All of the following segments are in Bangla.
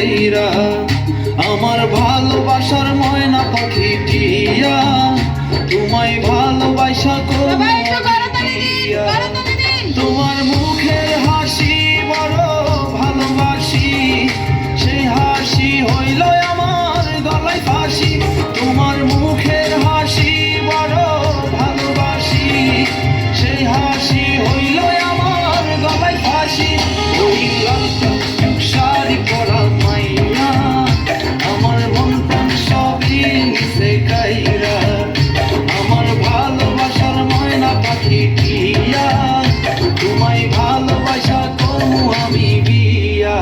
কাইরা আমার ভালোবাসার ময়না পাখি টিয়া তোমায় ভালোবাসা করবো তোমার মুখের হাসি বড় ভালোবাসি সেই হাসি হইল আমার গলায় ফাঁসি তোমার মুখের হাসি বড় ভালোবাসি সেই হাসি হইল আমার গলায় ফাঁসি ওই লাল টুকটুক শাড়ি পরা মাইয়া আমার মন প্রাণ সবই নিছে কাইরা আমার ভালোবাসার ময়না পাখি টিয়া তোমায় ভালোবাসা করবো আমি বিয়া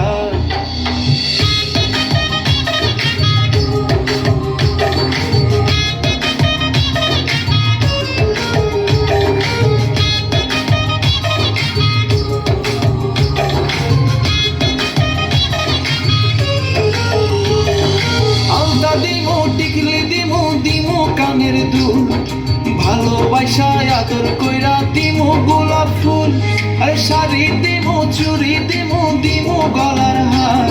আলতা দিমু টিকলি দিমু দিমু কানের দুল ভালোবাসা আদর কইরা দিমু গোলাপ ফুল আরে শাড়ি দিমু চুড়ি দিমু দিমু গলার হার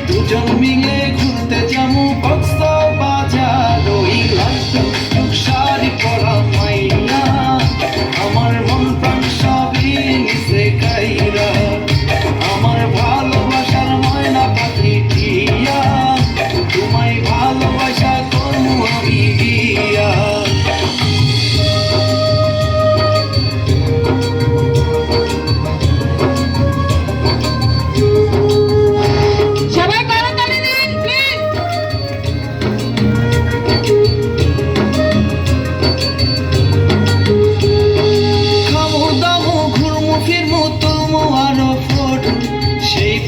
দুজন মিলে ঘুরতে যামু কক্সবাজার ওই লাল টুকটুক শাড়ি পরা মাইয়া আমার মন প্রাণ সবই নিছে কাইরা আমার ভালোবাসার ময়না পাখি টিয়া তোমায় ভালোবাসা করবো আমি বিয়া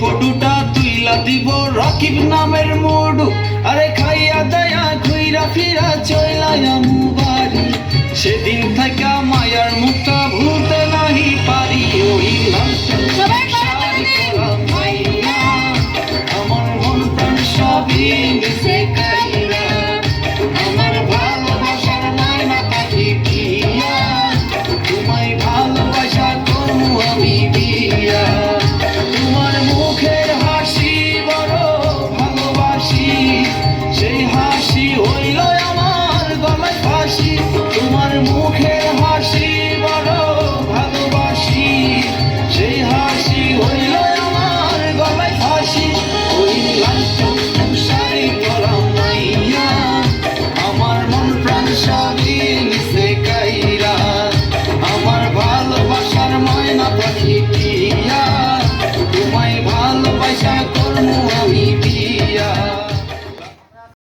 ফটোটা তুইলা দিব রাকিব নামের মোড়ু আরে খাইয়া দায়া ঘুইরা ফিরা চইলাম বাড়ি সেদিন থাকা মায়ার মুখটা ভুলতে নাহি পারি ওই লাল শাড়ি পরা মাইয়া আমার মন প্রাণ সবই নিছে কাইরা আমার ভালোবাসার ময়না পাখি টিয়া তোমায় ভালোবাসা করবো আমি বিয়া তোমার মুখের হাসি বড় ভালোবাসি